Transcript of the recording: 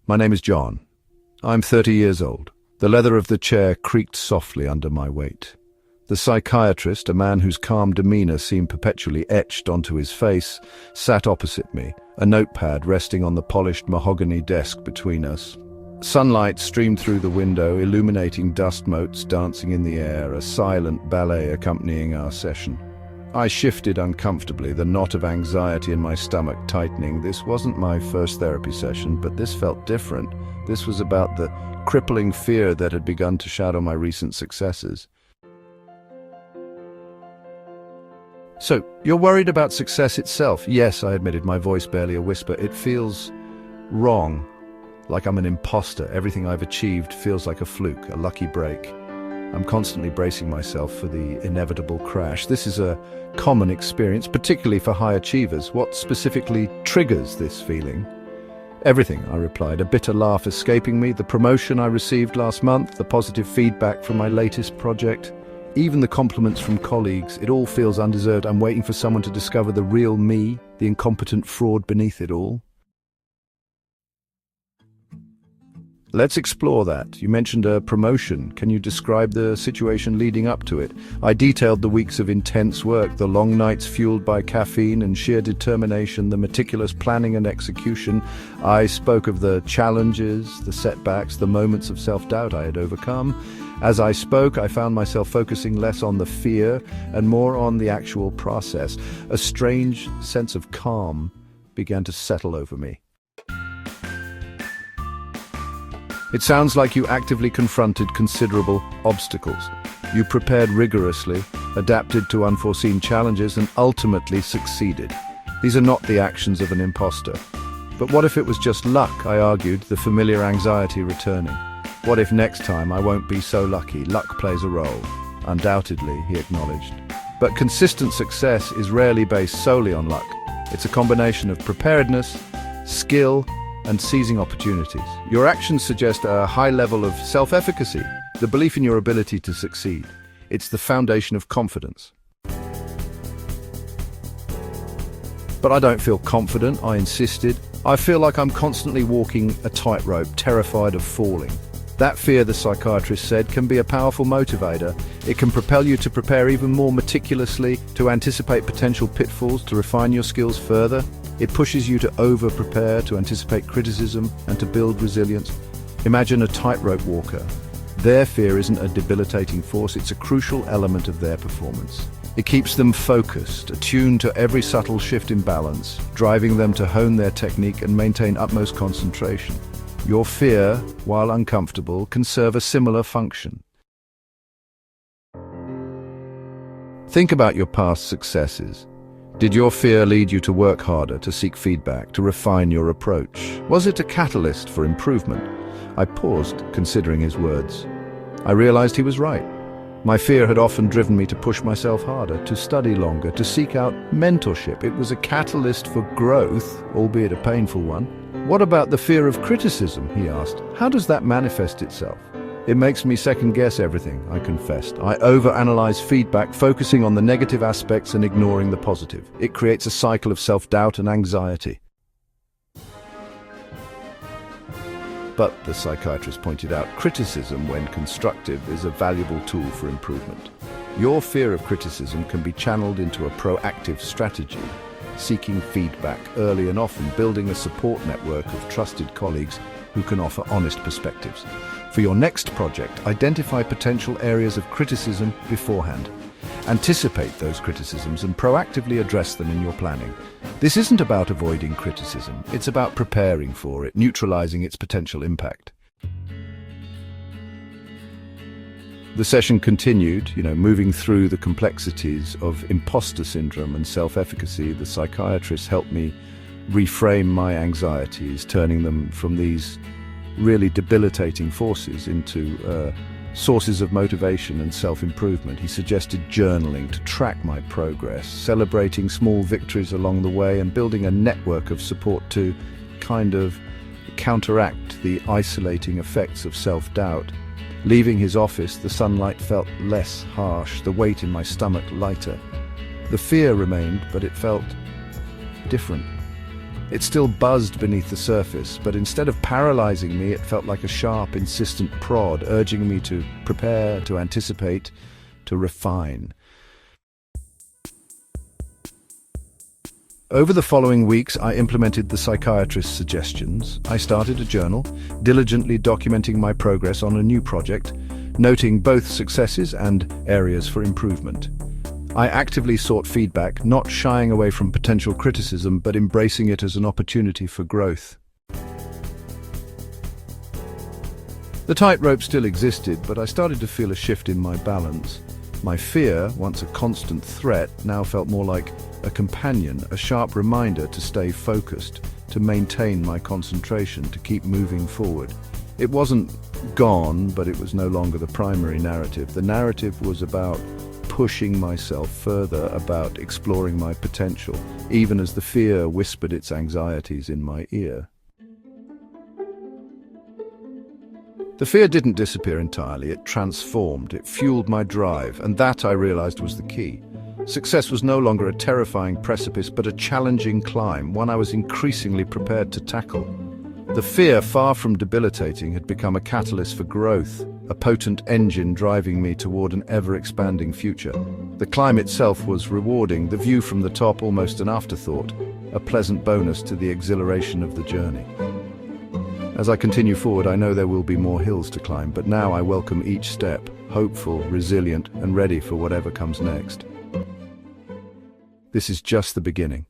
My name is John. I'm 30 years old. The leather of the chair creaked softly under my weight. The psychiatrist, a man whose calm demeanor seemed perpetually etched onto his face, sat opposite me, a notepad resting on the polished mahogany desk between us. Sunlight streamed through the window, illuminating dust motes dancing in the air, a silent ballet accompanying our session. I shifted uncomfortably, the knot of anxiety in my stomach tightening. This wasn't my first therapy session, but this felt different. This was about the crippling fear that had begun to shadow my recent successes. "So, you're worried about success itself?" "Yes," I admitted, my voice barely a whisper. "It feels wrong, like I'm an imposter. Everything I've achieved feels like a fluke, a lucky break. I'm constantly bracing myself for the inevitable crash. This is a common experience, particularly for high achievers. What specifically triggers this feeling?" "Everything," I replied, a bitter laugh escaping me. "The promotion I received last month, the positive feedback from my latest project, even the compliments from colleagues. It all feels undeserved. I'm waiting for someone to discover the real me, the incompetent fraud beneath it all." "Let's explore that. You mentioned a promotion. Can you describe the situation leading up to it?" I detailed the weeks of intense work, the long nights fueled by caffeine and sheer determination, the meticulous planning and execution. I spoke of the challenges, the setbacks, the moments of self-doubt I had overcome. As I spoke, I found myself focusing less on the fear and more on the actual process. A strange sense of calm began to settle over me. "It sounds like you actively confronted considerable obstacles. You prepared rigorously, adapted to unforeseen challenges, and ultimately succeeded. These are not the actions of an imposter." "But what if it was just luck?" I argued, the familiar anxiety returning. "What if next time I won't be so lucky? Luck plays a role." "Undoubtedly," he acknowledged. "But consistent success is rarely based solely on luck. It's a combination of preparedness, skill, and seizing opportunities. Your actions suggest a high level of self-efficacy, the belief in your ability to succeed. It's the foundation of confidence." "But I don't feel confident," I insisted. "I feel like I'm constantly walking a tightrope, terrified of falling." "That fear," the psychiatrist said, "can be a powerful motivator. It can propel you to prepare even more meticulously, to anticipate potential pitfalls, to refine your skills further. It pushes you to over-prepare, to anticipate criticism, and to build resilience. Imagine a tightrope walker. Their fear isn't a debilitating force, it's a crucial element of their performance. It keeps them focused, attuned to every subtle shift in balance, driving them to hone their technique and maintain utmost concentration. Your fear, while uncomfortable, can serve a similar function." Think about your past successes. Did your fear lead you to work harder, to seek feedback, to refine your approach? Was it a catalyst for improvement? I paused, considering his words. I realized he was right. My fear had often driven me to push myself harder, to study longer, to seek out mentorship. It was a catalyst for growth, albeit a painful one. "What about the fear of criticism?" he asked. "How does that manifest itself?" "It makes me second-guess everything," I confessed. "I overanalyze feedback, focusing on the negative aspects and ignoring the positive. It creates a cycle of self-doubt and anxiety." "But," the psychiatrist pointed out, "criticism, when constructive, is a valuable tool for improvement. Your fear of criticism can be channeled into a proactive strategy, seeking feedback early and often, building a support network of trusted colleagues who can offer honest perspectives. For your next project, identify potential areas of criticism beforehand. Anticipate those criticisms and proactively address them in your planning. This isn't about avoiding criticism, it's about preparing for it, neutralizing its potential impact." The session continued, moving through the complexities of imposter syndrome and self-efficacy. The psychiatrist helped me reframe my anxieties, turning them from these really debilitating forces into sources of motivation and self-improvement. He suggested journaling to track my progress, celebrating small victories along the way, and building a network of support to kind of counteract the isolating effects of self-doubt. Leaving his office, the sunlight felt less harsh, the weight in my stomach lighter. The fear remained, but it felt different. It still buzzed beneath the surface, but instead of paralyzing me, it felt like a sharp, insistent prod, urging me to prepare, to anticipate, to refine. Over the following weeks, I implemented the psychiatrist's suggestions. I started a journal, diligently documenting my progress on a new project, noting both successes and areas for improvement. I actively sought feedback, not shying away from potential criticism, but embracing it as an opportunity for growth. The tightrope still existed, but I started to feel a shift in my balance. My fear, once a constant threat, now felt more like a companion, a sharp reminder to stay focused, to maintain my concentration, to keep moving forward. It wasn't gone, but it was no longer the primary narrative. The narrative was about pushing myself further, about exploring my potential, even as the fear whispered its anxieties in my ear. The fear didn't disappear entirely, it transformed, it fueled my drive, and that, I realized, was the key. Success was no longer a terrifying precipice, but a challenging climb, one I was increasingly prepared to tackle. The fear, far from debilitating, had become a catalyst for growth, a potent engine driving me toward an ever-expanding future. The climb itself was rewarding, the view from the top almost an afterthought, a pleasant bonus to the exhilaration of the journey. As I continue forward, I know there will be more hills to climb, but now I welcome each step, hopeful, resilient, and ready for whatever comes next. This is just the beginning.